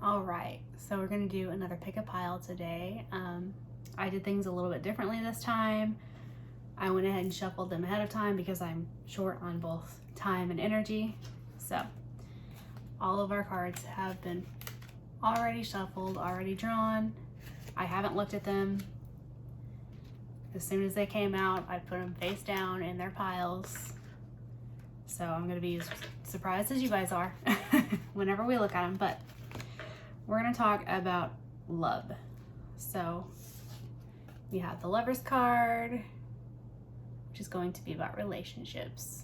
All right, so we're gonna do another pick a pile today. I did things a little bit differently this time. I went ahead and shuffled them ahead of time because I'm short on both time and energy. So all of our cards have been already shuffled, already drawn. I haven't looked at them. As soon as they came out, I put them face down in their piles. So I'm gonna be as surprised as you guys are whenever we look at them, but we're gonna talk about love. So we have the Lover's card, which is going to be about relationships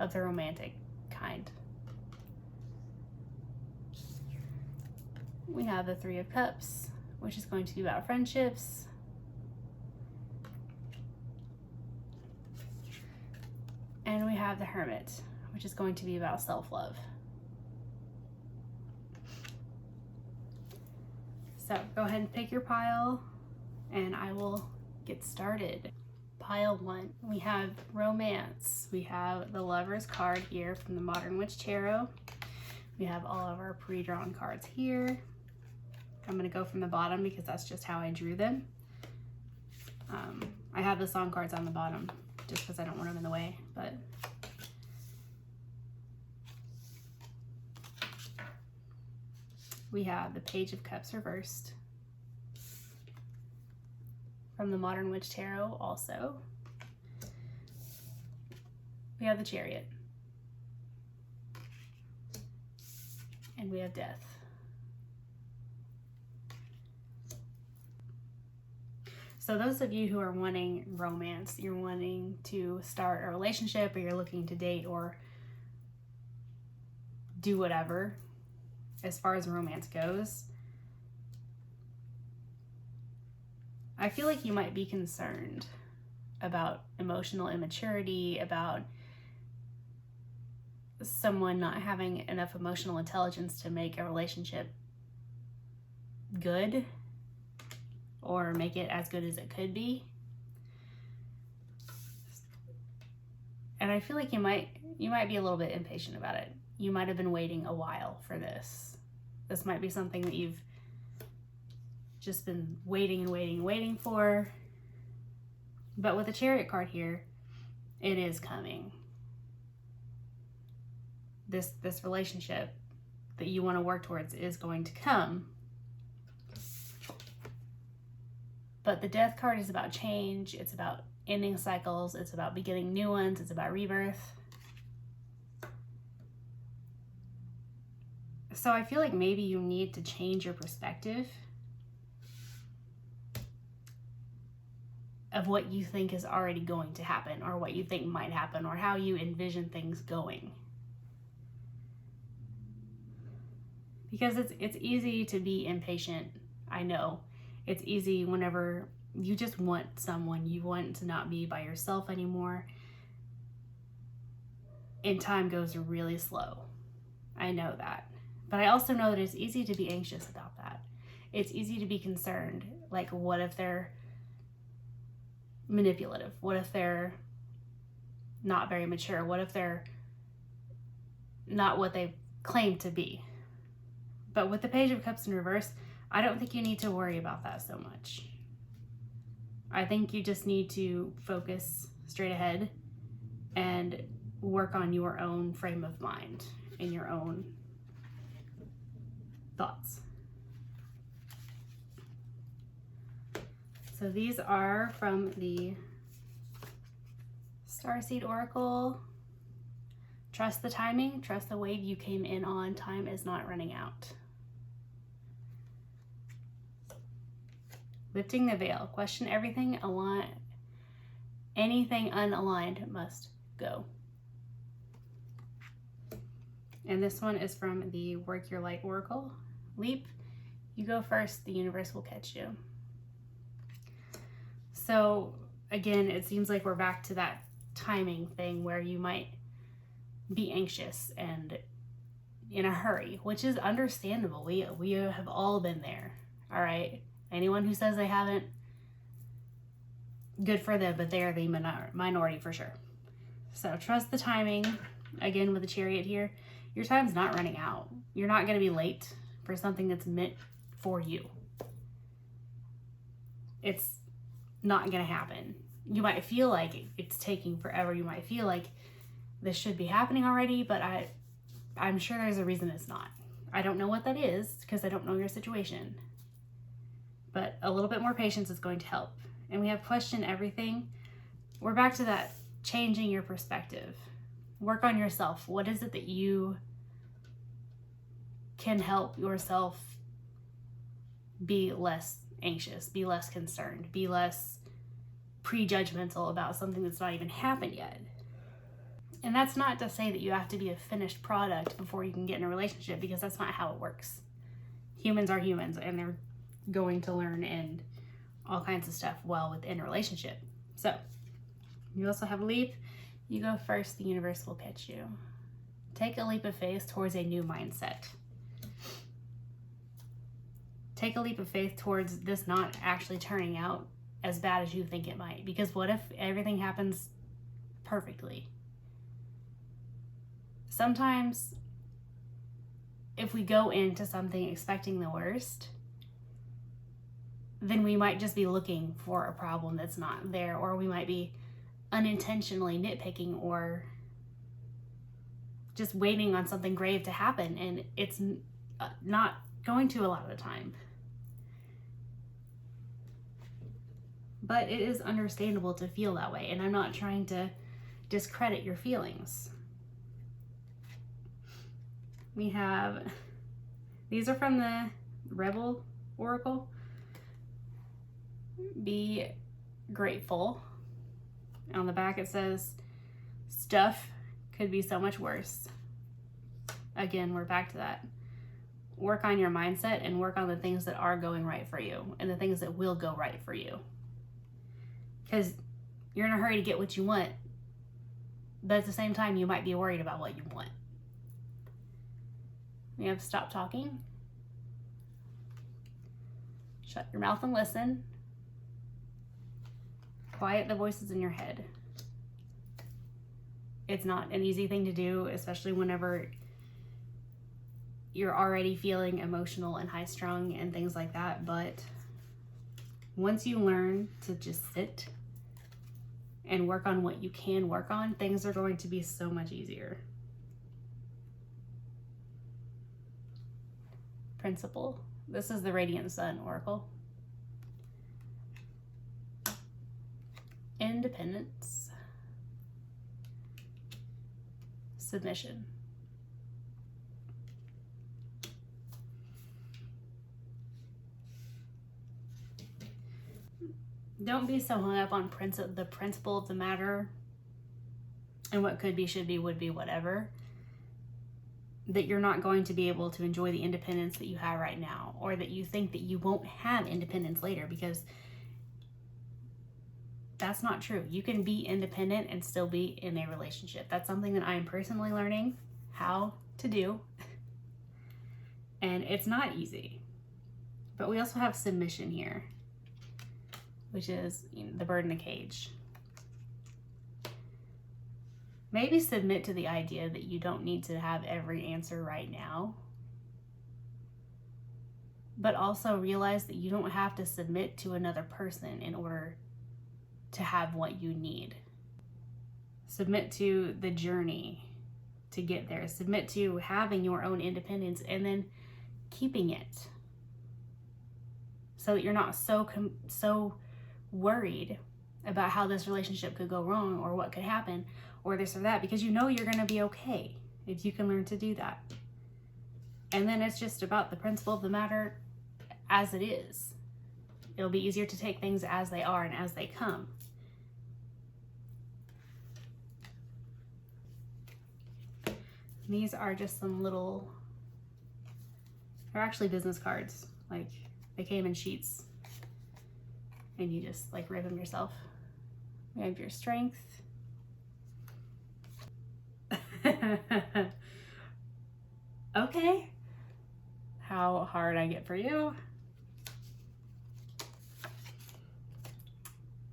of the romantic kind. We have the Three of Cups, which is going to be about friendships. And we have the Hermit, which is going to be about self-love. So go ahead and pick your pile and I will get started. Pile 1, we have romance. We have the Lover's card here from the Modern Witch Tarot. We have all of our pre-drawn cards here. I'm gonna go from the bottom because that's just how I drew them. I have the song cards on the bottom just because I don't want them in the way, but we have the Page of Cups reversed from the Modern Witch Tarot also. We have the Chariot. And we have Death. So those of you who are wanting romance, you're wanting to start a relationship, or you're looking to date or do whatever as far as romance goes, I feel like you might be concerned about emotional immaturity, about someone not having enough emotional intelligence to make a relationship good or make it as good as it could be. And I feel like you might be a little bit impatient about it. You might have been waiting a while for this. This might be something that you've just been waiting and waiting and waiting for. But with the Chariot card here, it is coming. This relationship that you want to work towards is going to come. But the Death card is about change. It's about ending cycles. It's about beginning new ones. It's about rebirth. So I feel like maybe you need to change your perspective of what you think is already going to happen, or what you think might happen, or how you envision things going. Because it's easy to be impatient. I know. It's easy whenever you just want someone, you want to not be by yourself anymore, and time goes really slow. I know that. But I also know that it's easy to be anxious about that. It's easy to be concerned. Like, what if they're manipulative? What if they're not very mature? What if they're not what they claim to be? But with the Page of Cups in reverse, I don't think you need to worry about that so much. I think you just need to focus straight ahead and work on your own frame of mind and your own thoughts. So these are from the Starseed Oracle. Trust the timing, trust the wave you came in on. Time is not running out. Lifting the veil. Question everything. Anything unaligned must go. And this one is from the Work Your Light Oracle. Leap. You go first. The universe will catch you. So again, it seems like we're back to that timing thing where you might be anxious and in a hurry, which is understandable. We have all been there. All right. Anyone who says they haven't, good for them, but they are the minority for sure. So trust the timing, again with the Chariot here. your time's not running out. You're not going to be late for something that's meant for you. It's not going to happen. You might feel like it's taking forever. You might feel like this should be happening already, but I'm sure there's a reason it's not. I don't know what that is because I don't know your situation. But a little bit more patience is going to help. And we have question everything. We're back to that changing your perspective. Work on yourself. What is it that you can help yourself be less anxious, be less concerned, be less prejudgmental about something that's not even happened yet? And that's not to say that you have to be a finished product before you can get in a relationship, because that's not how it works. Humans are humans, and they're going to learn and all kinds of stuff while within a relationship. So you also have a leap. You go first, the universe will catch you. Take a leap of faith towards a new mindset. Take a leap of faith towards this not actually turning out as bad as you think it might. Because what if everything happens perfectly? Sometimes if we go into something expecting the worst, then we might just be looking for a problem that's not there, or we might be unintentionally nitpicking or just waiting on something grave to happen, and it's not going to a lot of the time. But it is understandable to feel that way, and I'm not trying to discredit your feelings. We have, these are from the Rebel Oracle. Be grateful. On the back it says, stuff could be so much worse. Again, we're back to that. Work on your mindset and work on the things that are going right for you and the things that will go right for you. Because you're in a hurry to get what you want, but at the same time, you might be worried about what you want. We have stop talking. Shut your mouth and listen. Quiet the voices in your head. It's not an easy thing to do, especially whenever you're already feeling emotional and high-strung and things like that. But once you learn to just sit and work on what you can work on, things are going to be so much easier. Principle. This is the Radiant Sun Oracle. Independence. Submission. Don't be so hung up on the principle of the matter and what could be, should be, would be, whatever, that you're not going to be able to enjoy the independence that you have right now, or that you think that you won't have independence later, because that's not true. You can be independent and still be in a relationship. That's something that I am personally learning how to do. And it's not easy. But we also have submission here, which is, the bird in the cage. Maybe submit to the idea that you don't need to have every answer right now. But also realize that you don't have to submit to another person in order to have what you need. Submit to the journey to get there. Submit to having your own independence and then keeping it, so that you're not so worried about how this relationship could go wrong or what could happen or this or that, because you know you're going to be okay if you can learn to do that. And then it's just about the principle of the matter as it is. It'll be easier to take things as they are and as they come. These are just some little, they're actually business cards. Like, they came in sheets and you just like rip them yourself. We have your strength. Okay. How hard I get for you.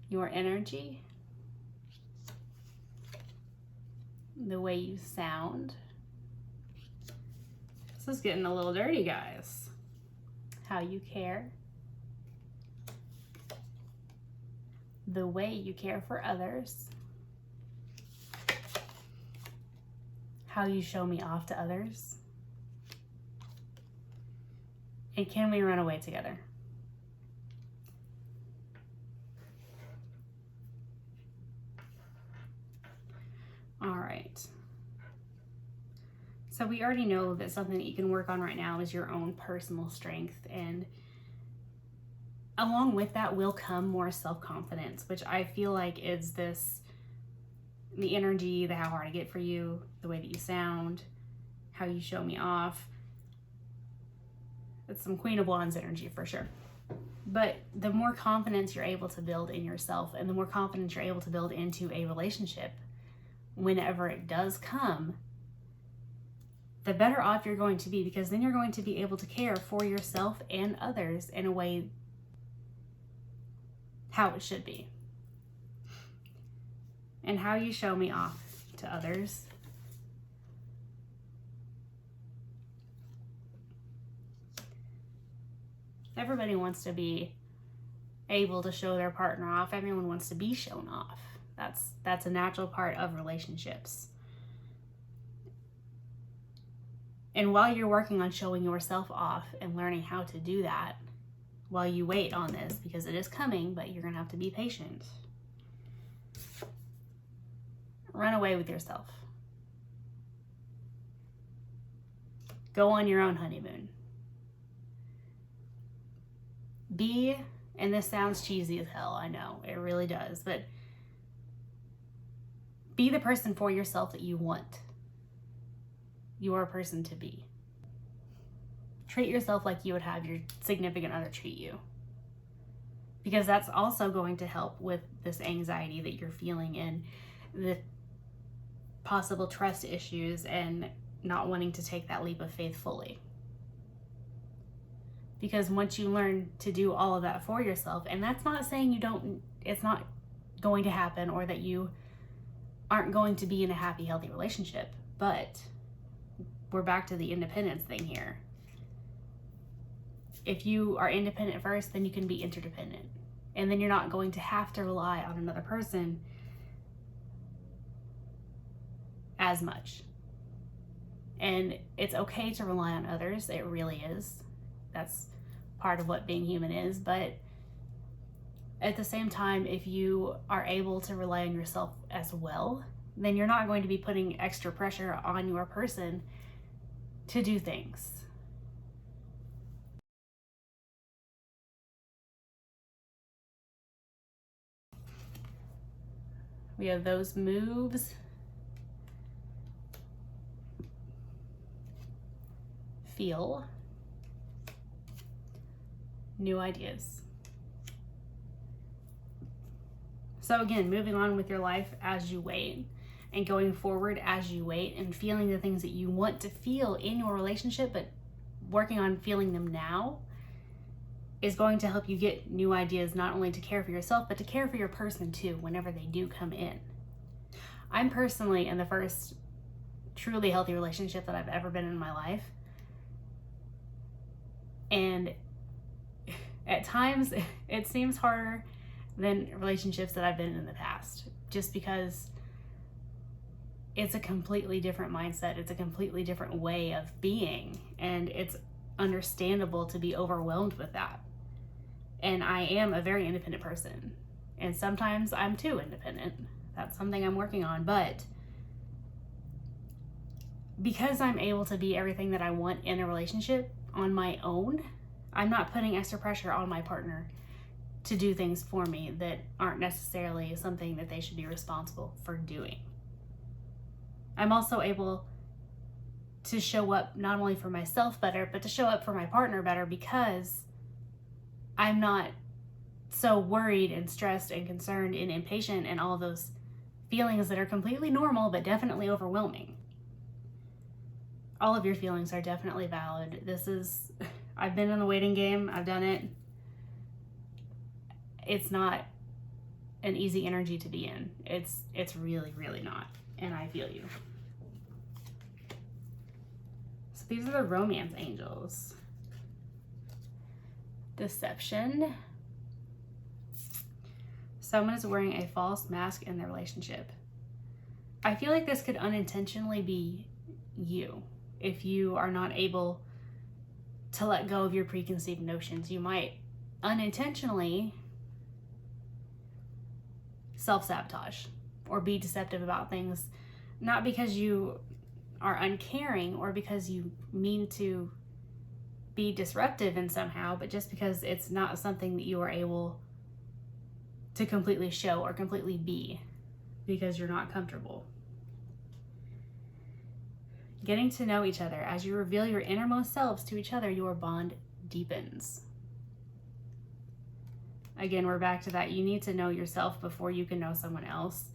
Your energy. The way you sound. This is getting a little dirty, guys. How you care. The way you care for others. How you show me off to others. And can we run away together? All right. So we already know that something that you can work on right now is your own personal strength, and along with that will come more self-confidence, which I feel like is the energy, the how hard I get for you, the way that you sound, how you show me off. It's some Queen of Wands energy for sure. But the more confidence you're able to build in yourself, and the more confidence you're able to build into a relationship, whenever it does come, the better off you're going to be, because then you're going to be able to care for yourself and others in a way how it should be. And how you show me off to others. Everybody wants to be able to show their partner off. Everyone wants to be shown off. That's a natural part of relationships. And while you're working on showing yourself off and learning how to do that, while you wait on this, because it is coming, but you're going to have to be patient. Run away with yourself. Go on your own honeymoon. Be, and this sounds cheesy as hell, I know, it really does, but be the person for yourself that you want your person to be. Treat yourself like you would have your significant other treat you. Because that's also going to help with this anxiety that you're feeling and the possible trust issues and not wanting to take that leap of faith fully. Because once you learn to do all of that for yourself, and that's not saying it's not going to happen or that you aren't going to be in a happy, healthy relationship, but we're back to the independence thing here. If you are independent first, then you can be interdependent. And then you're not going to have to rely on another person as much. And it's okay to rely on others. It really is. That's part of what being human is. But at the same time, if you are able to rely on yourself as well, then you're not going to be putting extra pressure on your person to do things. We have those moves. Feel. New ideas. So again, moving on with your life as you wait, and going forward as you wait, and feeling the things that you want to feel in your relationship, but working on feeling them now is going to help you get new ideas, not only to care for yourself, but to care for your person too, whenever they do come in. I'm personally in the first truly healthy relationship that I've ever been in my life. And at times it seems harder than relationships that I've been in the past, just because it's a completely different mindset. It's a completely different way of being, and it's understandable to be overwhelmed with that. And I am a very independent person, and sometimes I'm too independent. That's something I'm working on, but because I'm able to be everything that I want in a relationship on my own, I'm not putting extra pressure on my partner to do things for me that aren't necessarily something that they should be responsible for doing. I'm also able to show up not only for myself better, but to show up for my partner better, because I'm not so worried and stressed and concerned and impatient and all those feelings that are completely normal but definitely overwhelming. All of your feelings are definitely valid. I've been in the waiting game. I've done it. It's not an easy energy to be in. It's really, really not. And I feel you. So these are the romance angels. Deception. Someone is wearing a false mask in their relationship. I feel like this could unintentionally be you. If you are not able to let go of your preconceived notions, you might unintentionally self-sabotage or be deceptive about things, not because you are uncaring or because you mean to be disruptive in somehow, but just because it's not something that you are able to completely show or completely be because you're not comfortable. Getting to know each other. As you reveal your innermost selves to each other, your bond deepens. Again, we're back to that. You need to know yourself before you can know someone else.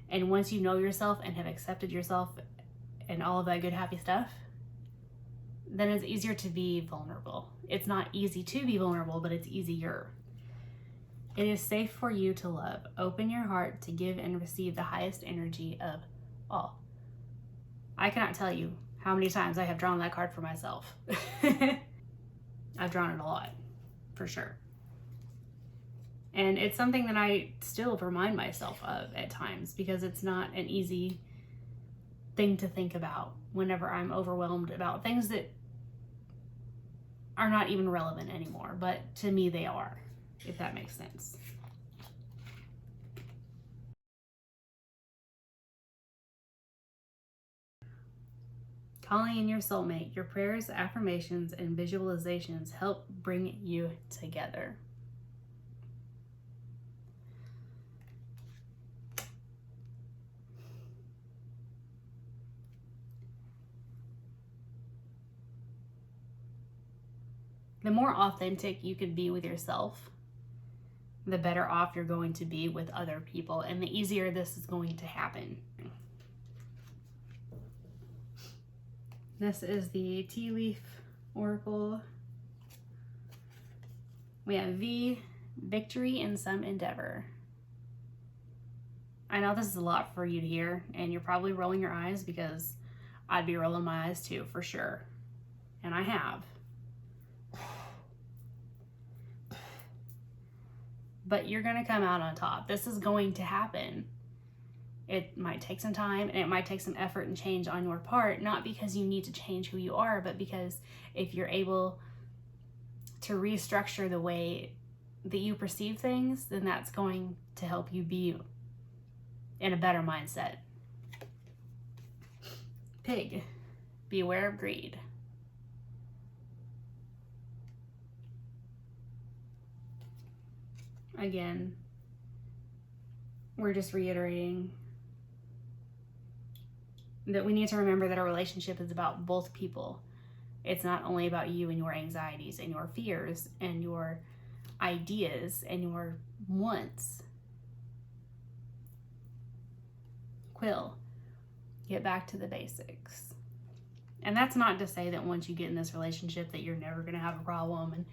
And once you know yourself and have accepted yourself and all of that good, happy stuff, then it's easier to be vulnerable. It's not easy to be vulnerable, but it's easier. It is safe for you to love. Open your heart to give and receive the highest energy of all. I cannot tell you how many times I have drawn that card for myself. I've drawn it a lot, for sure. And it's something that I still remind myself of at times because it's not an easy thing to think about whenever I'm overwhelmed about things that are not even relevant anymore. But to me, they are, if that makes sense. Calling in your soulmate. Your prayers, affirmations, and visualizations help bring you together. The more authentic you can be with yourself, the better off you're going to be with other people, and the easier this is going to happen. This is the tea leaf oracle. We have V, victory in some endeavor. I know this is a lot for you to hear, and you're probably rolling your eyes because I'd be rolling my eyes too, for sure. And I have. But you're going to come out on top. This is going to happen. It might take some time and it might take some effort and change on your part, not because you need to change who you are, but because if you're able to restructure the way that you perceive things, then that's going to help you be in a better mindset. Pig, beware of greed. Again, we're just reiterating that we need to remember that a relationship is about both people. It's not only about you and your anxieties and your fears and your ideas and your wants. Quill, get back to the basics. And that's not to say that once you get in this relationship that you're never going to have a problem. And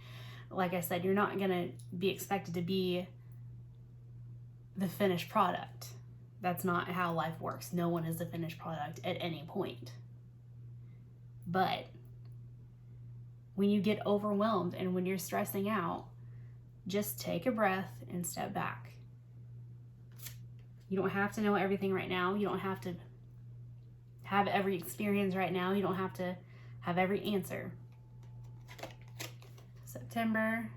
like I said, you're not going to be expected to be the finished product. That's not how life works. No one is the finished product at any point. But when you get overwhelmed and when you're stressing out, just take a breath and step back. You don't have to know everything right now. You don't have to have every experience right now. You don't have to have every answer. September.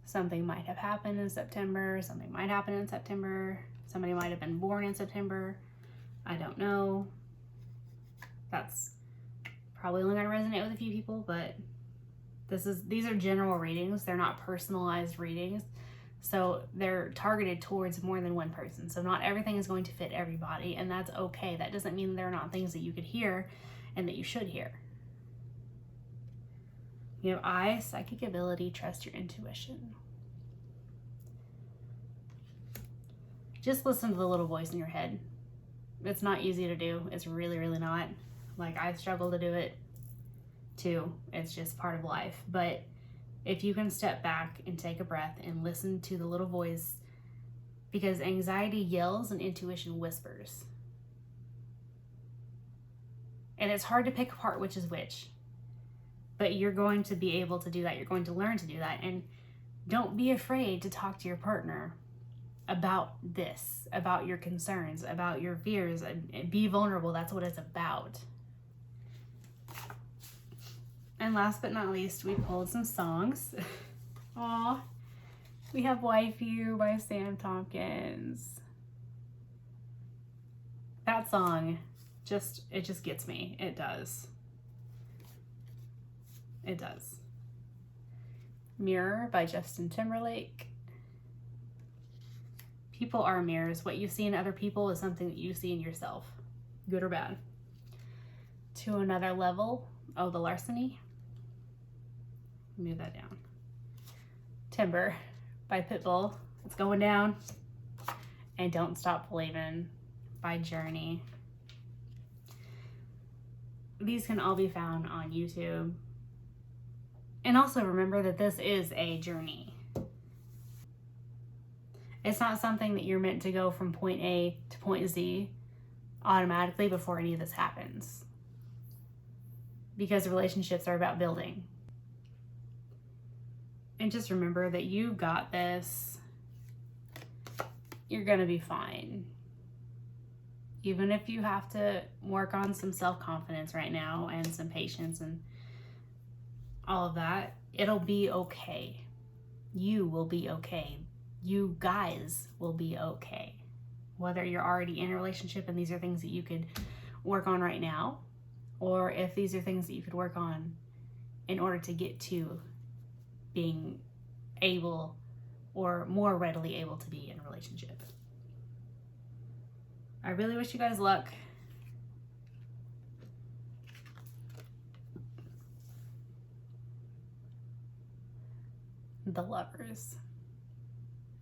Something might have happened in September. Something might happen in September. Somebody might have been born in September. I don't know. That's probably only going to resonate with a few people, but these are general readings. They're not personalized readings. So they're targeted towards more than one person. So not everything is going to fit everybody, and that's okay. That doesn't mean there are not things that you could hear and that you should hear. You have I, psychic ability, trust your intuition. Just listen to the little voice in your head. It's not easy to do. It's really, really not. Like, I struggle to do it too. It's just part of life. But if you can step back and take a breath and listen to the little voice, because anxiety yells and intuition whispers. And it's hard to pick apart which is which. But you're going to be able to do that. You're going to learn to do that. And don't be afraid to talk to your partner about this, about your concerns, about your fears. Be vulnerable. That's what it's about. And last but not least, we pulled some songs. Aw. We have Wife You by Sam Tompkins. That song, it just gets me. It does. It does. Mirror by Justin Timberlake. People are mirrors. What you see in other people is something that you see in yourself, good or bad. To Another Level, Oh the Larceny. Move that down. Timber by Pitbull, It's Going Down. And Don't Stop Believin' by Journey. These can all be found on YouTube. And also remember that this is a journey. It's not something that you're meant to go from point A to point Z automatically before any of this happens. Because relationships are about building. And just remember that you got this. You're gonna be fine. Even if you have to work on some self-confidence right now and some patience and all of that, it'll be okay. You will be okay. You guys will be okay. Whether you're already in a relationship and these are things that you could work on right now, or if these are things that you could work on in order to get to being able or more readily able to be in a relationship. I really wish you guys luck. The Lovers.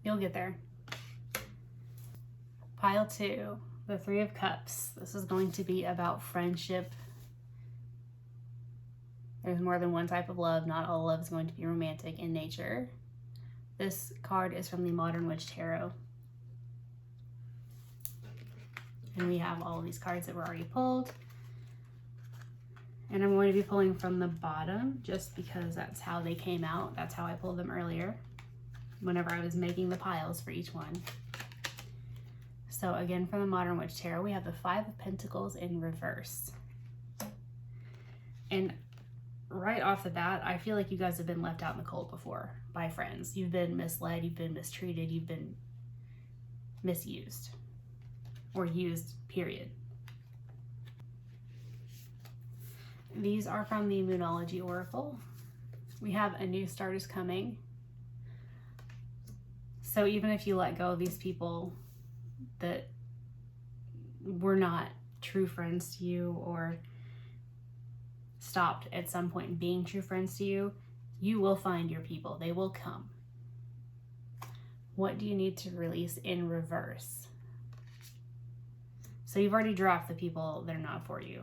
You'll get there. Pile 2, the Three of Cups. This is going to be about friendship. There's more than one type of love. Not all love is going to be romantic in nature. This card is from the Modern Witch Tarot. And we have all of these cards that were already pulled. And I'm going to be pulling from the bottom just because that's how they came out. That's how I pulled them earlier whenever I was making the piles for each one. So again, from the Modern Witch Tarot, we have the Five of Pentacles in reverse. And right off the bat, I feel like you guys have been left out in the cold before by friends. You've been misled, you've been mistreated, you've been misused or used, period. These are from the Moonology Oracle. We have a new start is coming. So even if you let go of these people that were not true friends to you or stopped at some point being true friends to you, you will find your people. They will come. What do you need to release in reverse? So you've already dropped the people that are not for you.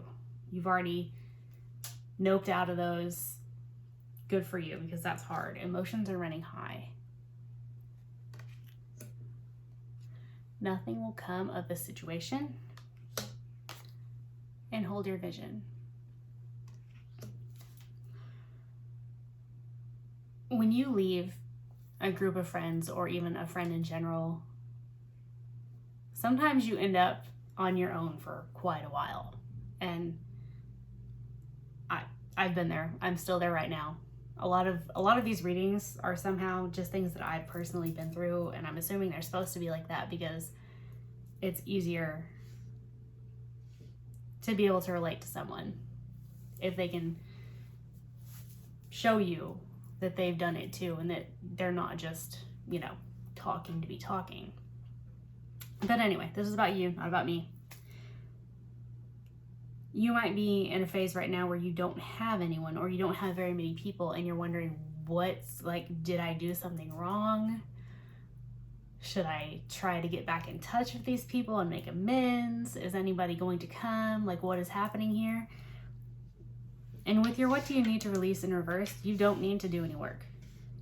You've already noped out of those. Good for you, because that's hard. Emotions are running high. Nothing will come of this situation. And hold your vision. When you leave a group of friends or even a friend in general, sometimes you end up on your own for quite a while. And I've been there. I'm still there right now. A lot of these readings are somehow just things that I've personally been through, and I'm assuming they're supposed to be like that because it's easier to be able to relate to someone if they can show you that they've done it too and that they're not just, you know, talking to be talking. But anyway, this is about you, not about me. You might be in a phase right now where you don't have anyone or you don't have very many people and you're wondering did I do something wrong? Should I try to get back in touch with these people and make amends? Is anybody going to come? Like, what is happening here? And with your what do you need to release in reverse, you don't need to do any work.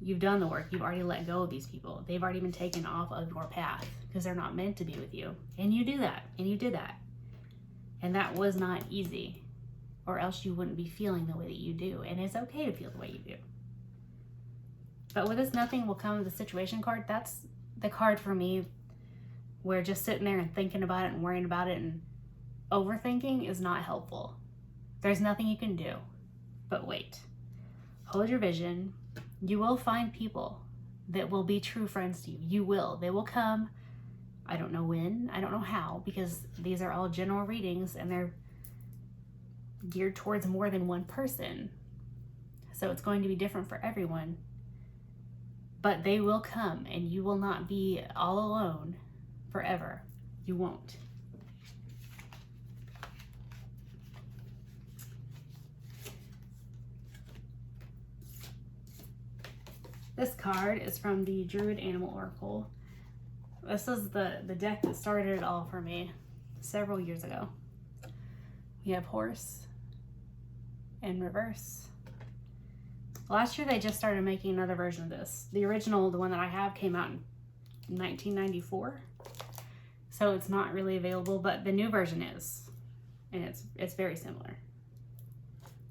You've done the work. You've already let go of these people. They've already been taken off of your path because they're not meant to be with you. And you do that. And you did that. And that was not easy. or else you wouldn't be feeling the way that you do. And it's okay to feel the way you do. But with this nothing will come with the situation card, that's the card for me where just sitting there and thinking about it and worrying about it and overthinking is not helpful. There's nothing you can do but wait. Hold your vision. You will find people that will be true friends to you. You will. They will come. I don't know when. I don't know how, because these are all general readings and they're geared towards more than one person. So it's going to be different for everyone. But they will come, and you will not be all alone forever. You won't. This card is from the Druid Animal Oracle. This is the deck that started it all for me several years ago. We have horse in reverse. Last year they just started making another version of this. The original, the one that I have, came out in 1994. So it's not really available, but the new version is. And it's very similar.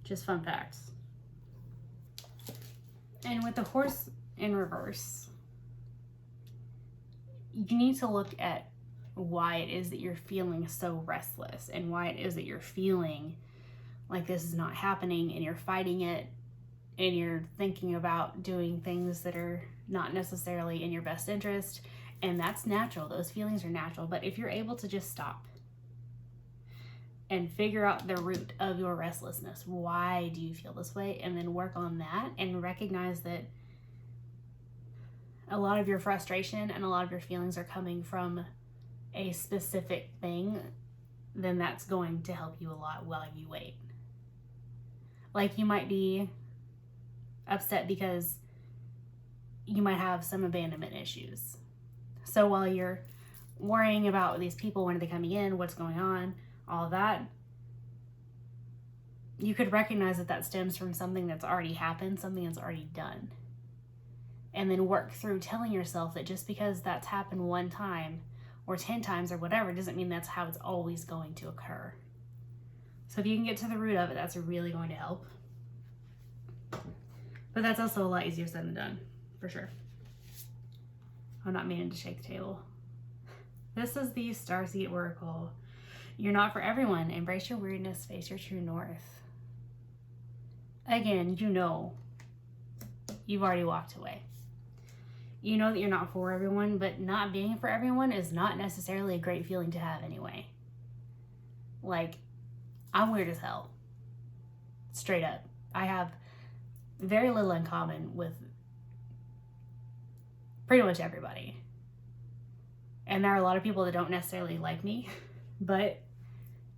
Just fun facts. And with the horse in reverse, you need to look at why it is that you're feeling so restless and why it is that you're feeling like this is not happening and you're fighting it and you're thinking about doing things that are not necessarily in your best interest. And that's natural. Those feelings are natural. But if you're able to just stop and figure out the root of your restlessness, why do you feel this way? And then work on that and recognize that a lot of your frustration and a lot of your feelings are coming from a specific thing, then that's going to help you a lot while you wait. Like you might be upset because you might have some abandonment issues. So while you're worrying about these people, when are they coming in, what's going on, all of that, you could recognize that that stems from something that's already happened, something that's already done. And then work through telling yourself that just because that's happened one time or 10 times or whatever doesn't mean that's how it's always going to occur. So if you can get to the root of it, that's really going to help. But that's also a lot easier said than done, for sure. I'm not meaning to shake the table. This is the Starseed Oracle. You're not for everyone. Embrace your weirdness, face your true north. Again, you know you've already walked away. You know that you're not for everyone, but not being for everyone is not necessarily a great feeling to have anyway. Like, I'm weird as hell. Straight up. I have very little in common with pretty much everybody. And there are a lot of people that don't necessarily like me, but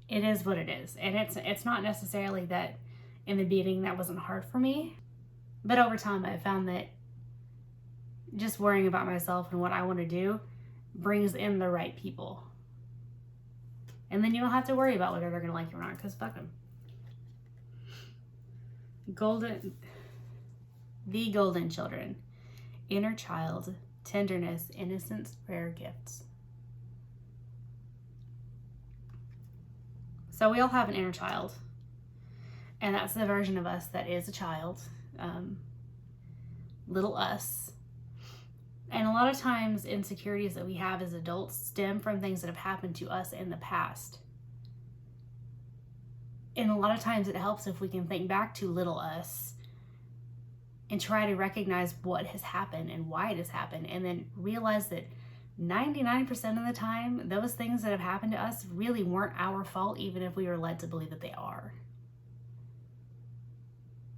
it is what it is. And it's not necessarily that in the beginning that wasn't hard for me, but over time I found that just worrying about myself and what I want to do brings in the right people. And then you don't have to worry about whether they're going to like you or not, because fuck them. The Golden Children. Inner child, tenderness, innocence, rare gifts. So we all have an inner child. And that's the version of us that is a child. Little us. And a lot of times insecurities that we have as adults stem from things that have happened to us in the past. And a lot of times it helps if we can think back to little us and try to recognize what has happened and why it has happened, and then realize that 99% of the time, those things that have happened to us really weren't our fault, even if we were led to believe that they are.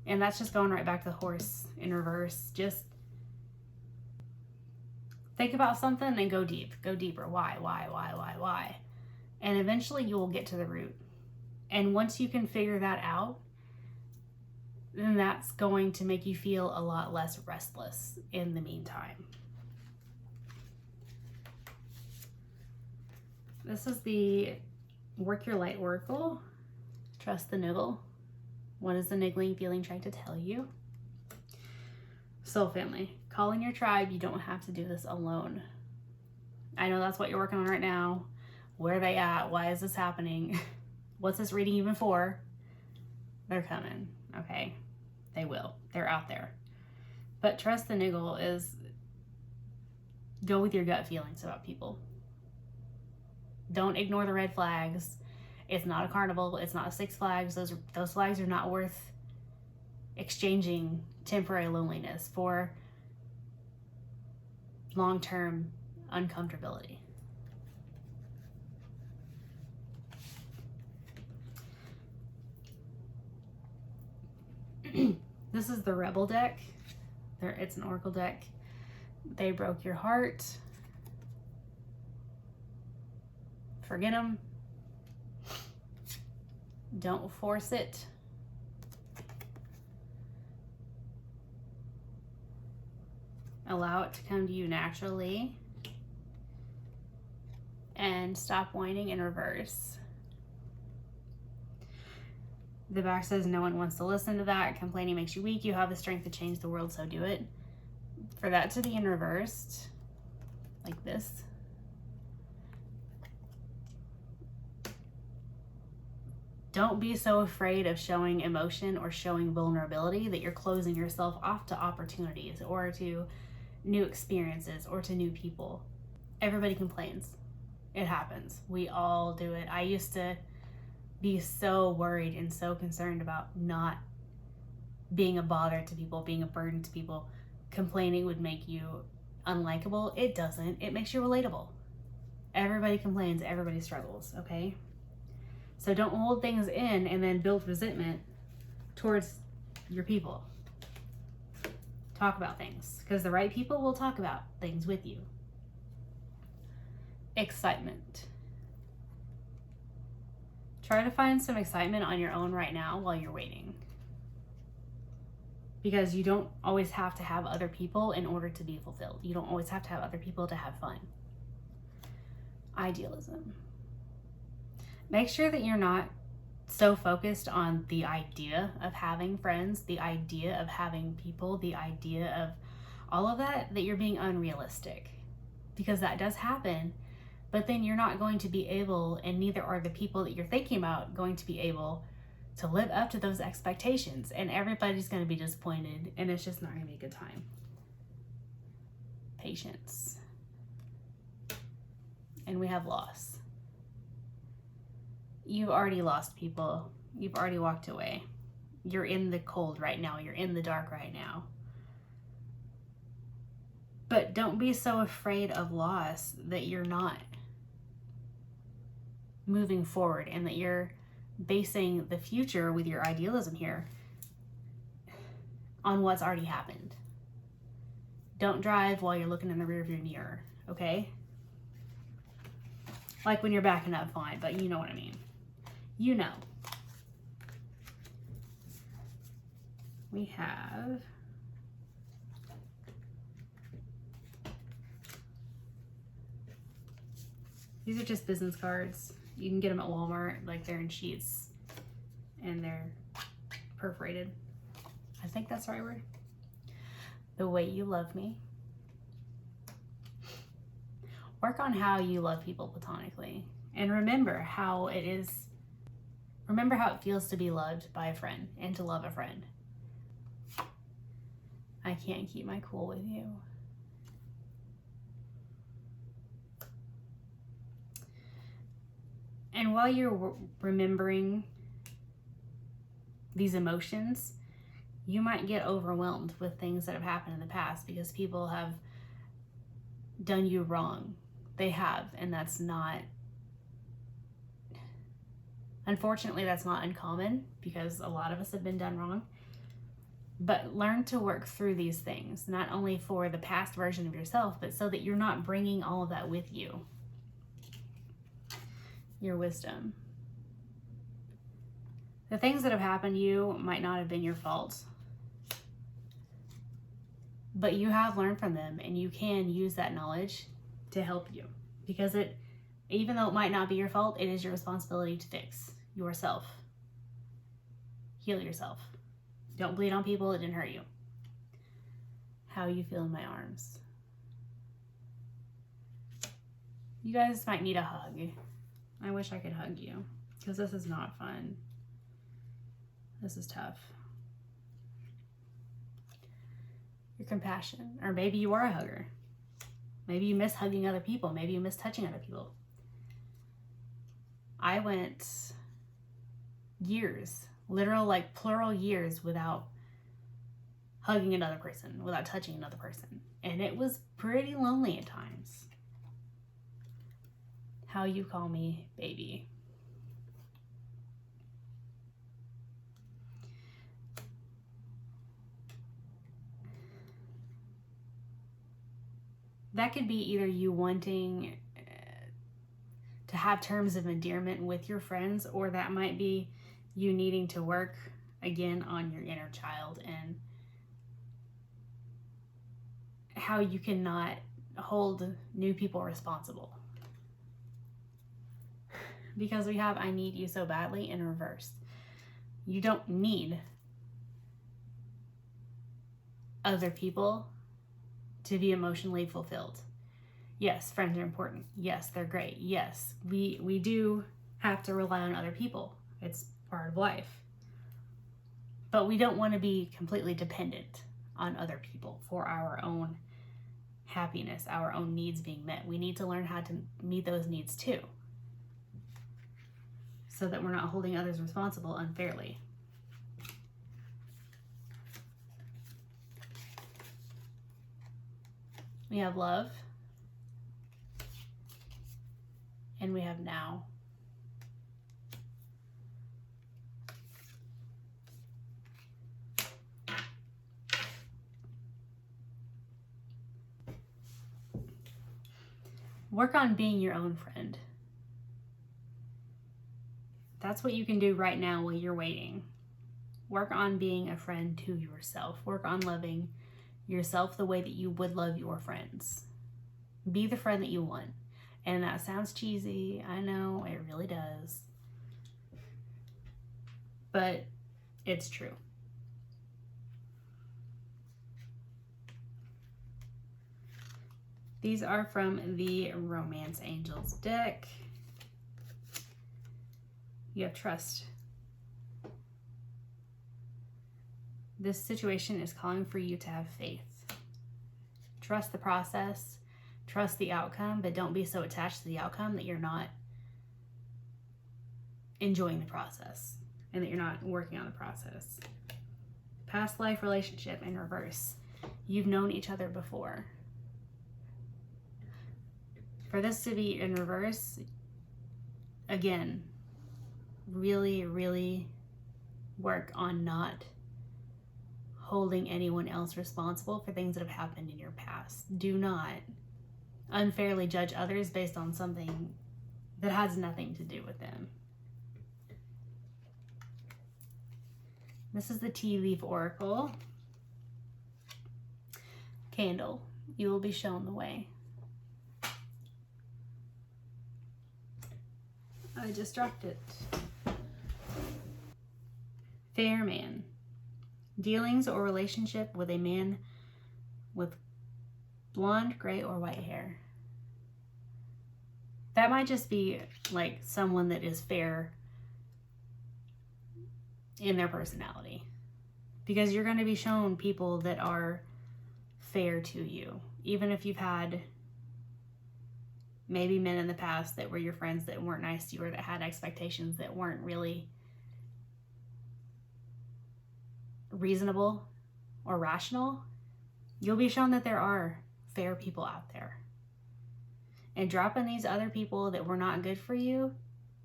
And that's just going right back to the horse in reverse. Just think about something and go deep. Go deeper. Why? And eventually you will get to the root. And once you can figure that out, then that's going to make you feel a lot less restless in the meantime. This is the Work Your Light Oracle. Trust the niggle. What is the niggling feeling trying to tell you? Soul family. Call in your tribe. You don't have to do this alone. I know that's what you're working on right now. Where are they at? Why is this happening? What's this reading even for? They're coming, okay? They will. They're out there. But trust the niggle is go with your gut feelings about people. Don't ignore the red flags. It's not a carnival. It's not a Six Flags. Those flags are not worth exchanging temporary loneliness for long-term uncomfortability. This is the Rebel deck. It's an Oracle deck. They broke your heart. Forget them. Don't force it. Allow it to come to you naturally. And stop whining in reverse. The back says no one wants to listen to that. Complaining makes you weak. You have the strength to change the world, so do it. For that to be in reversed, like this. Don't be so afraid of showing emotion or showing vulnerability that you're closing yourself off to opportunities or to new experiences or to new people. Everybody complains. It happens. We all do it. I used to be so worried and so concerned about not being a bother to people, being a burden to people. Complaining would make you unlikable. It doesn't. It makes you relatable. Everybody complains. Everybody struggles, okay? So don't hold things in and then build resentment towards your people. Talk about things, because the right people will talk about things with you. Excitement. Try to find some excitement on your own right now while you're waiting. Because you don't always have to have other people in order to be fulfilled. You don't always have to have other people to have fun. Idealism. Make sure that you're not so focused on the idea of having friends, the idea of having people, the idea of all of that, that you're being unrealistic. Because that does happen, but then you're not going to be able, and neither are the people that you're thinking about going to be able to live up to those expectations, and everybody's going to be disappointed, and it's just not going to be a good time. Patience. And we have loss. You've already lost people. You've already walked away. You're in the cold right now. You're in the dark right now. But don't be so afraid of loss that you're not moving forward and that you're basing the future with your idealism here on what's already happened. Don't drive while you're looking in the rearview mirror, okay? Like when you're backing up, fine, but you know what I mean. You know. We have these are just business cards. You can get them at Walmart, like they're in sheets and they're perforated. I think that's the right word. The way you love me. Work on how you love people platonically and remember how it feels to be loved by a friend and to love a friend. I can't keep my cool with you. And while you're remembering these emotions, you might get overwhelmed with things that have happened in the past because people have done you wrong. They have, and that's not, unfortunately, that's not uncommon because a lot of us have been done wrong. But learn to work through these things, not only for the past version of yourself, but so that you're not bringing all of that with you. Your wisdom. The things that have happened to you might not have been your fault, but you have learned from them and you can use that knowledge to help you because even though it might not be your fault, it is your responsibility to fix yourself. Heal yourself. Don't bleed on people. It didn't hurt you. How you feel in my arms. You guys might need a hug. I wish I could hug you because this is not fun. This is tough. Your compassion. Or maybe you are a hugger. Maybe you miss hugging other people. Maybe you miss touching other people. I went years, literal, like plural years, without hugging another person, without touching another person. And it was pretty lonely at times. How you call me baby. That could be either you wanting to have terms of endearment with your friends, or that might be you needing to work again on your inner child and how you cannot hold new people responsible. Because we have I need you so badly in reverse. You don't need other people to be emotionally fulfilled. Yes, friends are important. Yes, they're great. Yes, we do have to rely on other people. It's part of life. But we don't want to be completely dependent on other people for our own happiness, our own needs being met. We need to learn how to meet those needs too, so that we're not holding others responsible unfairly. We have love. And we have now. Work on being your own friend. That's what you can do right now while you're waiting. Work on being a friend to yourself. Work on loving yourself the way that you would love your friends. Be the friend that you want. And that sounds cheesy. I know, it really does. But it's true. These are from the Romance Angels deck. You have trust. This situation is calling for you to have faith. Trust the process. Trust the outcome, but don't be so attached to the outcome that you're not enjoying the process and that you're not working on the process. Past life relationship in reverse. You've known each other before. For this to be in reverse, again, really, really work on not holding anyone else responsible for things that have happened in your past. Do not unfairly judge others based on something that has nothing to do with them. This is the Tea Leaf Oracle. Candle, you will be shown the way. I just dropped it. Fair man. Dealings or relationship with a man with blonde, gray, or white hair. That might just be like someone that is fair in their personality. Because you're going to be shown people that are fair to you. Even if you've had maybe men in the past that were your friends that weren't nice to you, or that had expectations that weren't really reasonable or rational, you'll be shown that there are fair people out there. And dropping these other people that were not good for you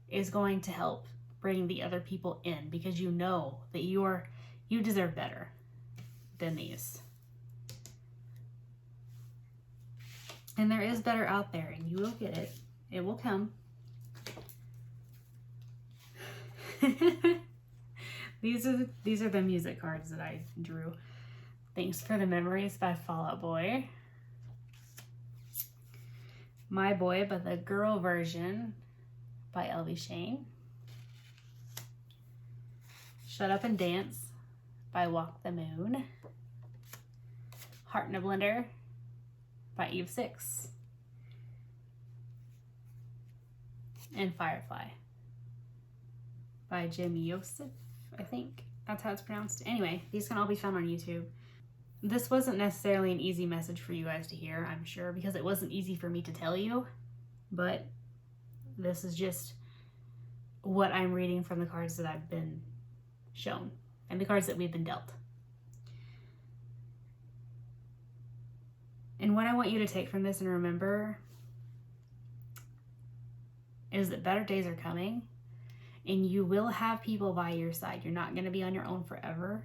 is going to help bring the other people in, because you know that you deserve better than these. And there is better out there, and you will get it. It will come. These are the music cards that I drew. Thanks for the Memories by Fall Out Boy. My Boy, but the girl version by Elvie Shane. Shut Up and Dance by Walk the Moon. Heart in a Blender by Eve 6. And Firefly by Jim Yosef, I think. That's how it's pronounced. Anyway, these can all be found on YouTube. This wasn't necessarily an easy message for you guys to hear, I'm sure, because it wasn't easy for me to tell you, but this is just what I'm reading from the cards that I've been shown and the cards that we've been dealt. And what I want you to take from this and remember is that better days are coming, and you will have people by your side. You're not going to be on your own forever.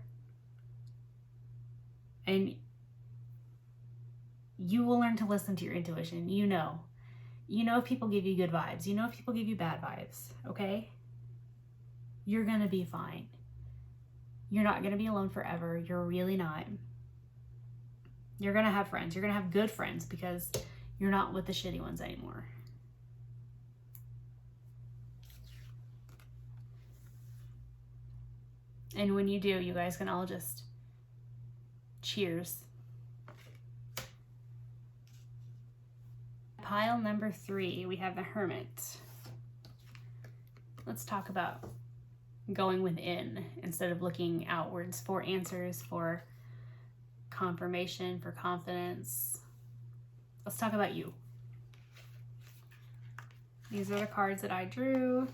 And you will learn to listen to your intuition. You know if people give you good vibes. You know if people give you bad vibes, okay? You're going to be fine. You're not going to be alone forever. You're really not. You're going to have friends. You're going to have good friends because you're not with the shitty ones anymore. And when you do, you guys can all just cheers. Pile number 3, we have the Hermit. Let's talk about going within instead of looking outwards for answers, for confirmation, for confidence. Let's talk about you. These are the cards that I drew.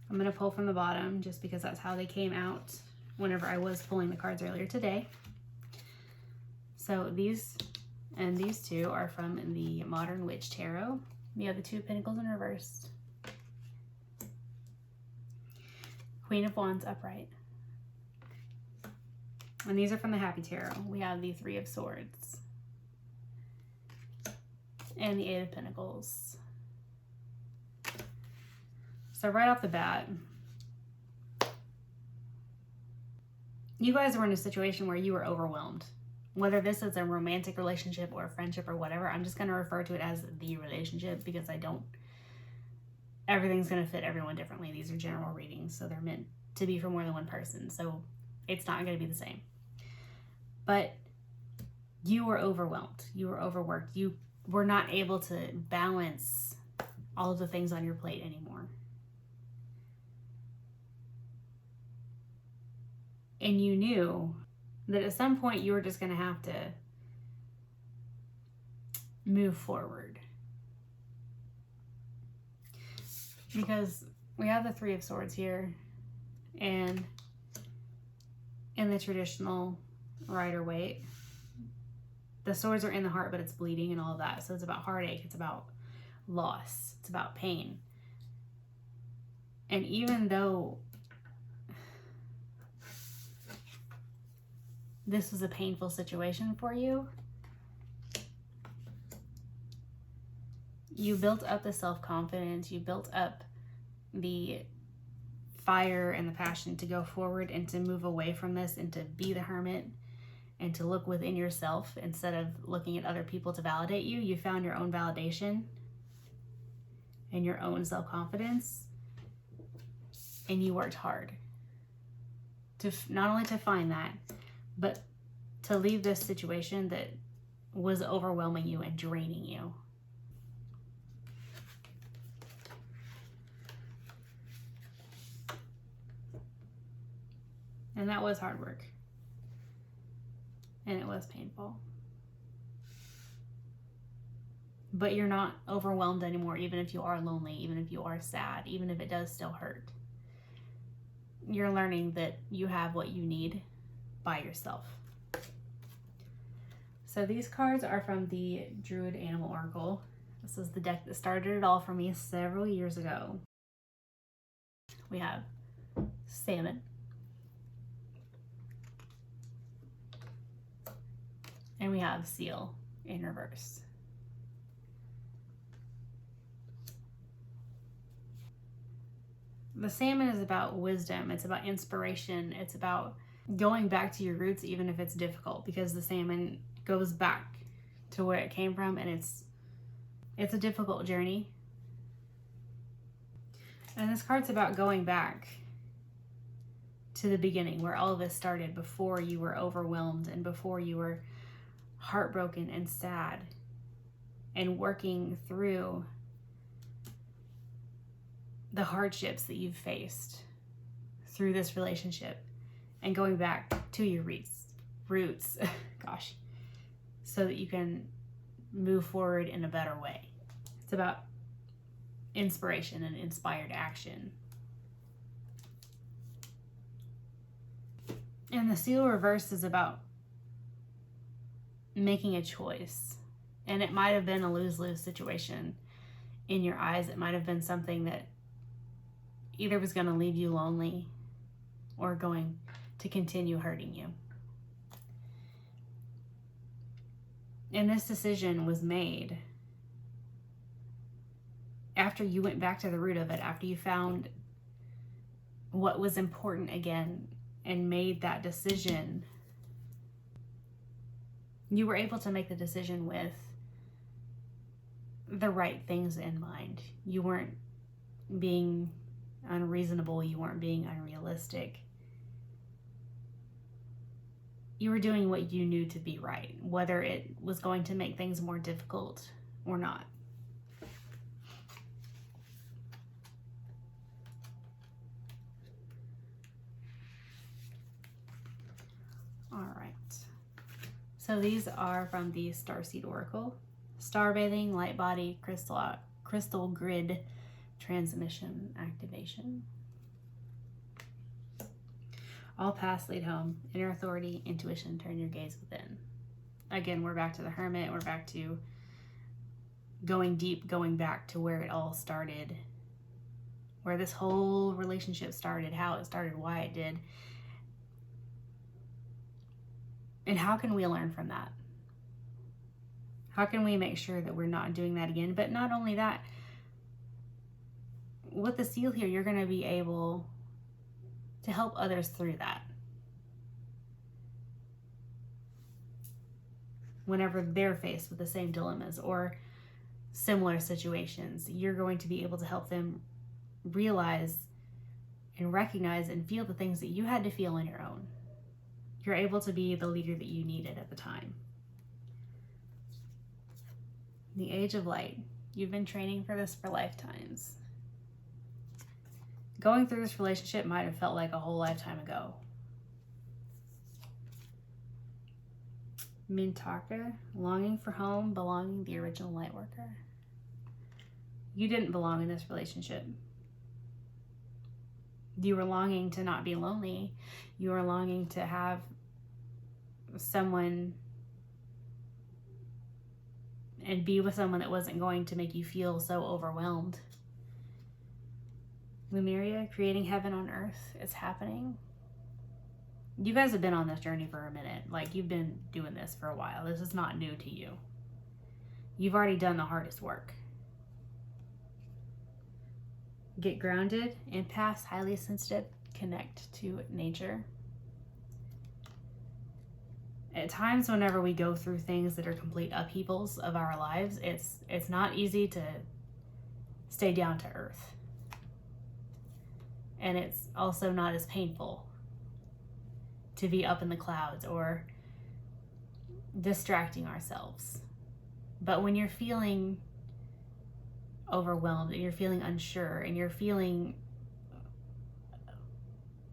I'm going to pull from the bottom just because that's how they came out whenever I was pulling the cards earlier today. So these and these two are from the Modern Witch Tarot. We have the Two of Pentacles in reverse. Queen of Wands upright. And these are from the Happy Tarot. We have the Three of Swords. And the Eight of Pentacles. So right off the bat, you guys were in a situation where you were overwhelmed. Whether this is a romantic relationship or a friendship or whatever, I'm just going to refer to it as the relationship because everything's going to fit everyone differently. These are general readings, so they're meant to be for more than one person. So it's not going to be the same. But you were overwhelmed. You were overworked. You were not able to balance all of the things on your plate anymore. And you knew that at some point you were just going to have to move forward. Because we have the Three of Swords here, and in the traditional Rider-Waite, the swords are in the heart, but it's bleeding and all of that. So it's about heartache, it's about loss, it's about pain. And even though this was a painful situation for you, you built up the self-confidence, you built up the fire and the passion to go forward and to move away from this and to be the hermit and to look within yourself instead of looking at other people to validate you. You found your own validation and your own self-confidence, and you worked hard to not only to find that, but to leave this situation that was overwhelming you and draining you. And that was hard work. And it was painful. But you're not overwhelmed anymore, even if you are lonely, even if you are sad, even if it does still hurt. You're learning that you have what you need by yourself. So these cards are from the Druid Animal Oracle. This is the deck that started it all for me several years ago. We have salmon. And we have seal in reverse. The salmon is about wisdom. It's about inspiration. It's about going back to your roots, even if it's difficult, because the salmon goes back to where it came from, and it's a difficult journey. And this card's about going back to the beginning, where all of this started, before you were overwhelmed and before you were heartbroken and sad, and working through the hardships that you've faced through this relationship and going back to your roots, gosh, so that you can move forward in a better way. It's about inspiration and inspired action. And the seal reverse is about making a choice. And it might have been a lose-lose situation in your eyes. It might have been something that either was going to leave you lonely or going to continue hurting you. And this decision was made after you went back to the root of it, after you found what was important again and made that decision. You were able to make the decision with the right things in mind. You weren't being unreasonable. You weren't being unrealistic. You were doing what you knew to be right, whether it was going to make things more difficult or not. All right. So these are from the Starseed Oracle. Starbathing, light body, crystal grid, transmission activation. All paths lead home. Inner authority, intuition, turn your gaze within. Again, we're back to the Hermit. We're back to going deep, going back to where it all started. Where this whole relationship started, how it started, why it did. And how can we learn from that? How can we make sure that we're not doing that again? But not only that, with the seal here, you're going to be able to help others through that. Whenever they're faced with the same dilemmas or similar situations, you're going to be able to help them realize and recognize and feel the things that you had to feel on your own. You're able to be the leader that you needed at the time. The Age of Light. You've been training for this for lifetimes. Going through this relationship might have felt like a whole lifetime ago. Mintaka, longing for home, belonging, the original light worker. You didn't belong in this relationship. You were longing to not be lonely. You were longing to have someone and be with someone that wasn't going to make you feel so overwhelmed. Lemuria, creating heaven on earth, is happening. You guys have been on this journey for a minute. Like, you've been doing this for a while. This is not new to you. You've already done the hardest work. Get grounded, empaths, highly sensitive, connect to nature. At times, whenever we go through things that are complete upheavals of our lives, it's not easy to stay down to earth. And it's also not as painful to be up in the clouds or distracting ourselves. But when you're feeling overwhelmed and you're feeling unsure and you're feeling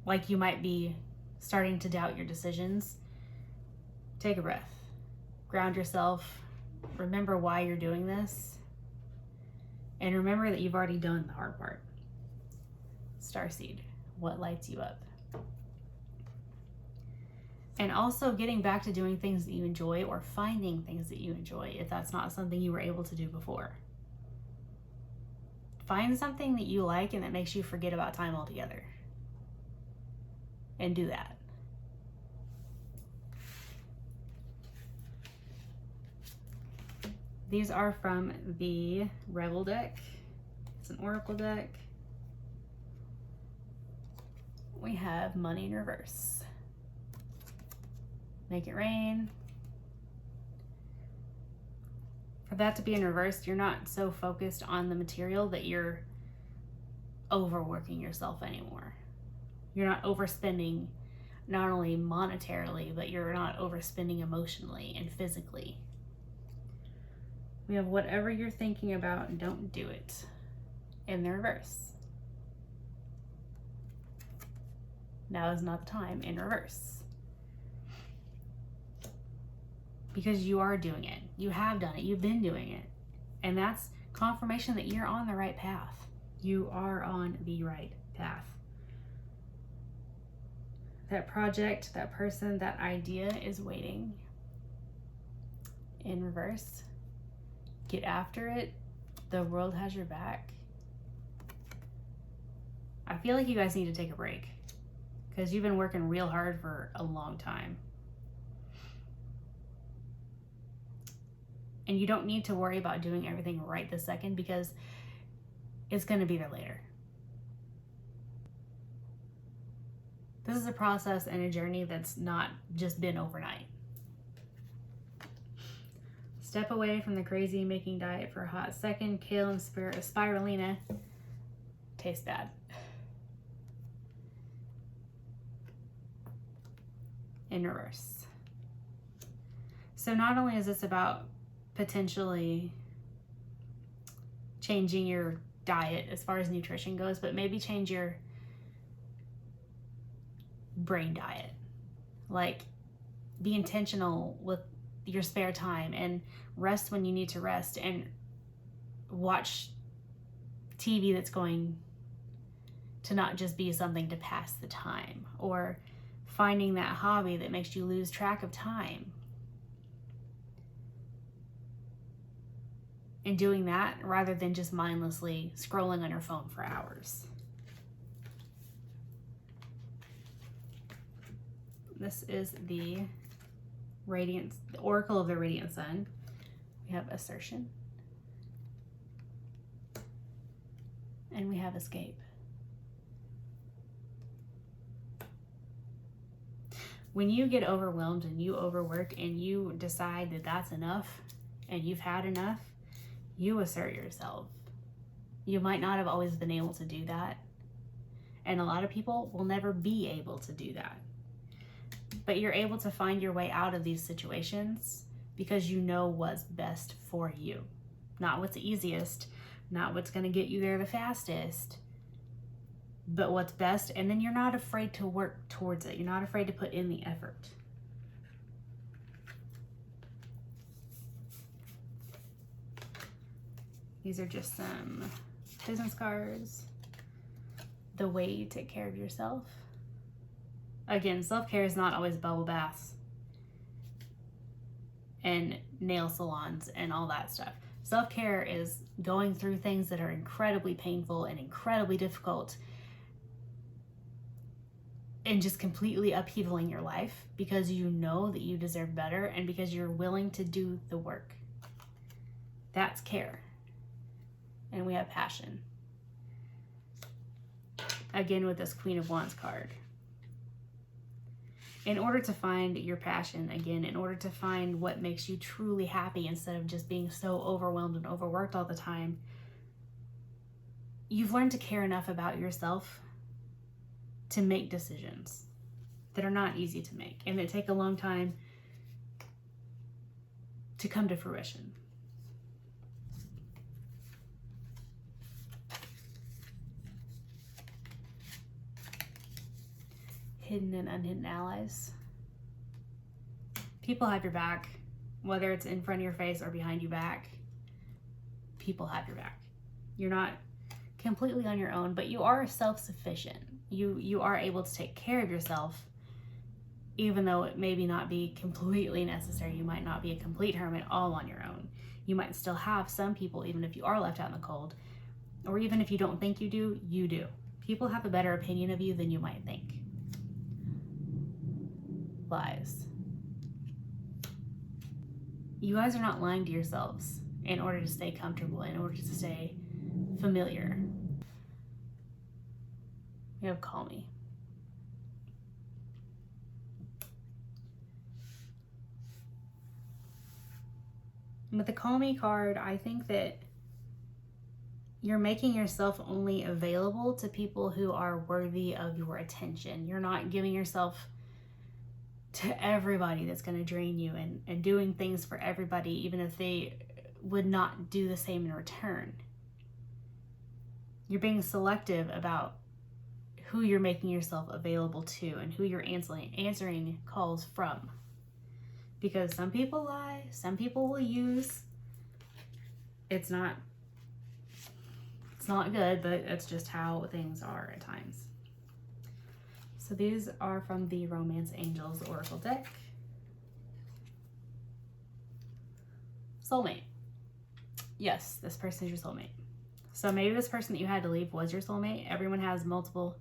like you might be starting to doubt your decisions, take a breath, ground yourself, remember why you're doing this, and remember that you've already done the hard part. Starseed, what lights you up? And also getting back to doing things that you enjoy or finding things that you enjoy if that's not something you were able to do before. Find something that you like and that makes you forget about time altogether. And do that. These are from the Rebel deck. It's an Oracle deck. We have money in reverse. Make it rain. For that to be in reverse, you're not so focused on the material that you're overworking yourself anymore. You're not overspending, not only monetarily, but you're not overspending emotionally and physically. We have whatever you're thinking about, don't do it in the reverse. Now is not the time in reverse. Because you are doing it. You have done it. You've been doing it. And that's confirmation that you're on the right path. You are on the right path. That project, that person, that idea is waiting. In reverse. Get after it. The world has your back. I feel like you guys need to take a break because you've been working real hard for a long time. And you don't need to worry about doing everything right this second because it's going to be there later. This is a process and a journey that's not just been overnight. Step away from the crazy making diet for a hot second. Kale and spirulina taste bad. In reverse. So not only is this about potentially changing your diet as far as nutrition goes, but maybe change your brain diet. Like, be intentional with your spare time and rest when you need to rest, and watch TV that's going to not just be something to pass the time, or finding that hobby that makes you lose track of time. And doing that rather than just mindlessly scrolling on your phone for hours. This is the Oracle of the Radiant Sun. We have assertion. And we have escape. When you get overwhelmed and you overwork and you decide that that's enough and you've had enough, you assert yourself. You might not have always been able to do that. And a lot of people will never be able to do that. But you're able to find your way out of these situations because you know what's best for you. Not what's easiest, not what's going to get you there the fastest, but what's best. And then you're not afraid to work towards it. You're not afraid to put in the effort. These are just some business cards. The way you take care of yourself. Again, self-care is not always bubble baths and nail salons and all that stuff. Self-care is going through things that are incredibly painful and incredibly difficult and just completely upheavaling your life because you know that you deserve better and because you're willing to do the work. That's care. And we have passion. Again, with this Queen of Wands card. In order to find your passion, again, in order to find what makes you truly happy instead of just being so overwhelmed and overworked all the time, you've learned to care enough about yourself to make decisions that are not easy to make and that take a long time to come to fruition. Hidden and unhidden allies. People have your back, whether it's in front of your face or behind your back. People have your back. You're not completely on your own, but you are self-sufficient. You are able to take care of yourself, even though it maybe not be completely necessary. You might not be a complete hermit all on your own. You might still have some people, even if you are left out in the cold, or even if you don't think you do, you do. People have a better opinion of you than you might think. Lies. You guys are not lying to yourselves in order to stay comfortable, in order to stay familiar. You have call me. With the call me card, I think that you're making yourself only available to people who are worthy of your attention. You're not giving yourself to everybody that's going to drain you and doing things for everybody, even if they would not do the same in return. You're being selective about who you're making yourself available to and who you're answering calls from. Because some people lie, some people will use. It's not good, but it's just how things are at times. So these are from the Romance Angels Oracle deck. Soulmate. Yes, this person is your soulmate. So maybe this person that you had to leave was your soulmate. Everyone has multiple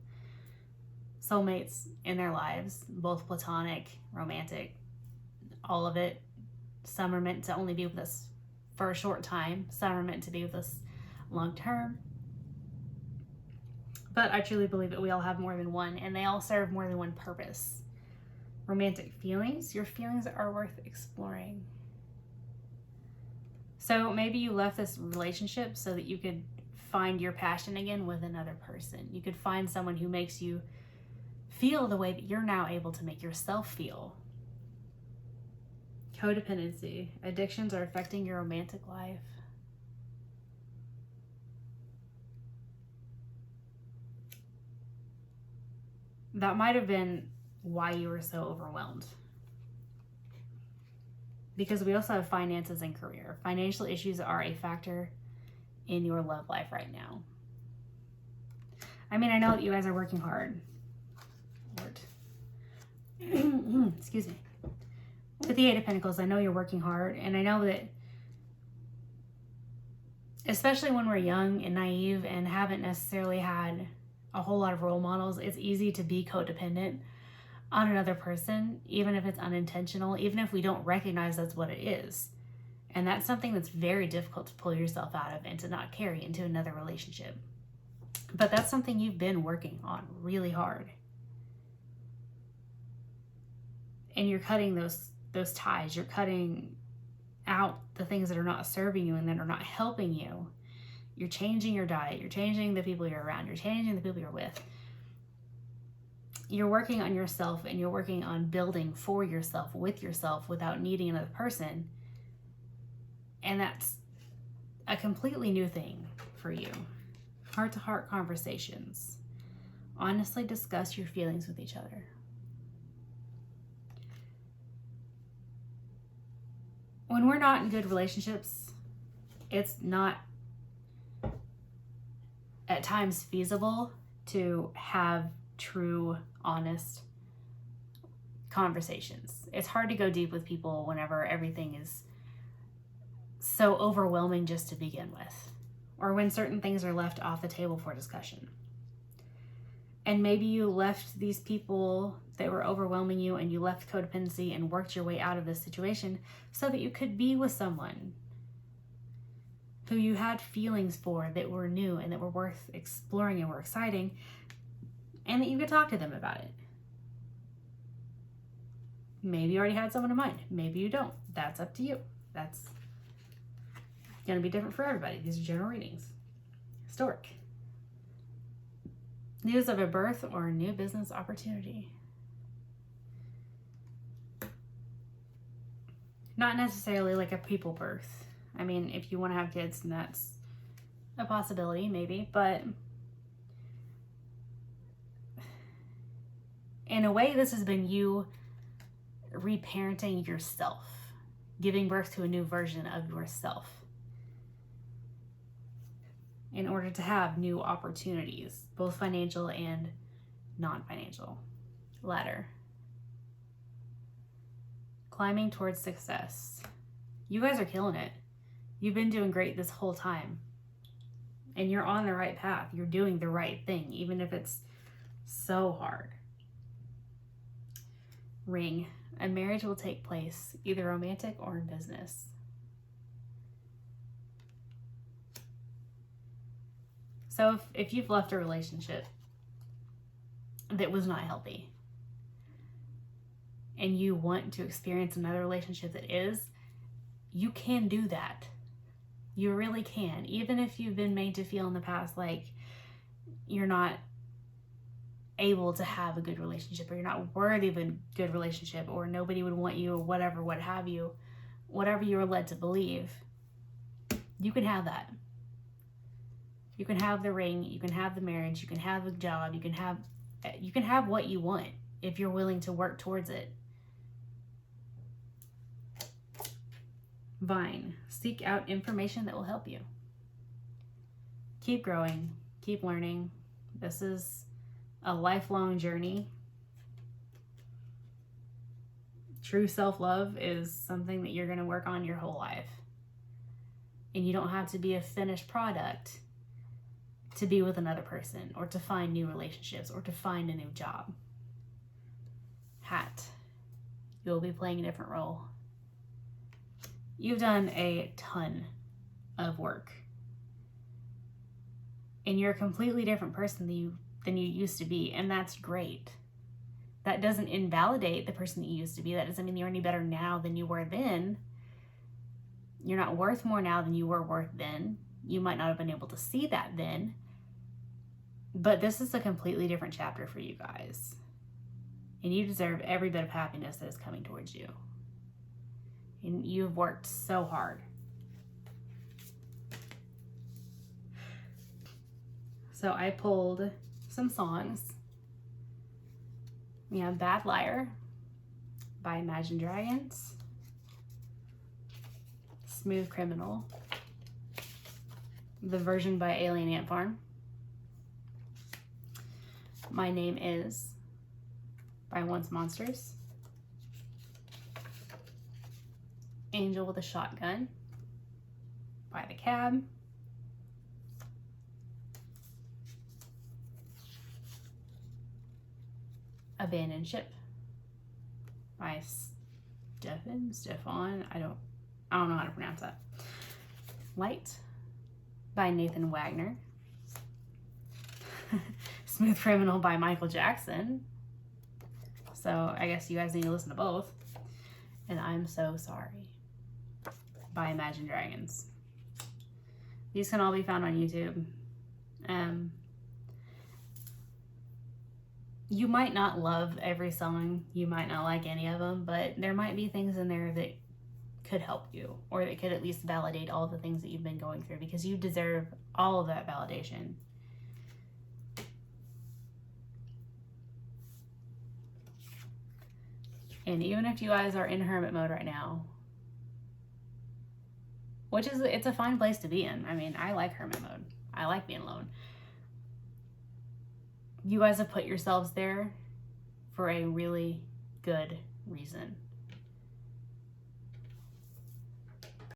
soulmates in their lives, both platonic, romantic, all of it. Some are meant to only be with us for a short time. Some are meant to be with us long term. But I truly believe that we all have more than one, and they all serve more than one purpose. Romantic feelings. Your feelings are worth exploring. So maybe you left this relationship so that you could find your passion again with another person. You could find someone who makes you feel the way that you're now able to make yourself feel. Codependency. Addictions are affecting your romantic life. That might have been why you were so overwhelmed. Because we also have finances and career. Financial issues are a factor in your love life right now. I mean, I know that you guys are working hard. Lord. Excuse me. With the Eight of Pentacles, I know you're working hard, and I know that especially when we're young and naive and haven't necessarily had a whole lot of role models, it's easy to be codependent on another person, even if it's unintentional, even if we don't recognize that's what it is. And that's something that's very difficult to pull yourself out of and to not carry into another relationship. But that's something you've been working on really hard. And you're cutting those ties. You're cutting out the things that are not serving you and that are not helping you. You're changing your diet. You're changing the people you're around. You're changing the people you're with. You're working on yourself, and you're working on building for yourself, with yourself, without needing another person. And that's a completely new thing for you. Heart-to-heart conversations. Honestly discuss your feelings with each other. When we're not in good relationships, it's not at times feasible to have true, honest conversations. It's hard to go deep with people whenever everything is so overwhelming just to begin with, or when certain things are left off the table for discussion. And maybe you left these people that were overwhelming you, and you left codependency and worked your way out of this situation so that you could be with someone who you had feelings for that were new and that were worth exploring and were exciting, and that you could talk to them about it. Maybe you already had someone in mind. Maybe you don't. That's up to you. That's going to be different for everybody. These are general readings. Historic. News of a birth or a new business opportunity. Not necessarily like a people birth. I mean, if you want to have kids, then that's a possibility, maybe. But in a way, this has been you reparenting yourself, giving birth to a new version of yourself in order to have new opportunities, both financial and non-financial. Ladder. Climbing towards success. You guys are killing it. You've been doing great this whole time. And you're on the right path. You're doing the right thing, even if it's so hard. Ring. A marriage will take place, either romantic or in business. So if you've left a relationship that was not healthy, and you want to experience another relationship that is, you can do that. You really can. Even if you've been made to feel in the past like you're not able to have a good relationship, or you're not worthy of a good relationship, or nobody would want you, or whatever, what have you, whatever you were led to believe, you can have that. You can have the ring, you can have the marriage, you can have the job, you can have You can have what you want if you're willing to work towards it. Vine, seek out information that will help you. Keep growing, keep learning. This is a lifelong journey. True self-love is something that you're going to work on your whole life. And you don't have to be a finished product to be with another person or to find new relationships or to find a new job. Hat, you'll be playing a different role. You've done a ton of work. And you're a completely different person than you used to be, and that's great. That doesn't invalidate the person that you used to be. That doesn't mean you're any better now than you were then. You're not worth more now than you were worth then. You might not have been able to see that then. But this is a completely different chapter for you guys. And you deserve every bit of happiness that is coming towards you. And you've worked so hard. So I pulled some songs. We have Bad Liar by Imagine Dragons. Smooth Criminal, the version by Alien Ant Farm. My Name Is by Once Monsters. Angel with a Shotgun by The Cab. Abandoned Ship by Stefan. I don't know how to pronounce that. Light by Nathan Wagner. Smooth Criminal by Michael Jackson. So I guess you guys need to listen to both. And I'm So Sorry by Imagine Dragons. These can all be found on YouTube. You might not love every song, you might not like any of them, but there might be things in there that could help you, or that could at least validate all the things that you've been going through, because you deserve all of that validation. And even if you guys are in hermit mode right now, which is, it's a fine place to be in. I mean, I like hermit mode. I like being alone. You guys have put yourselves there for a really good reason.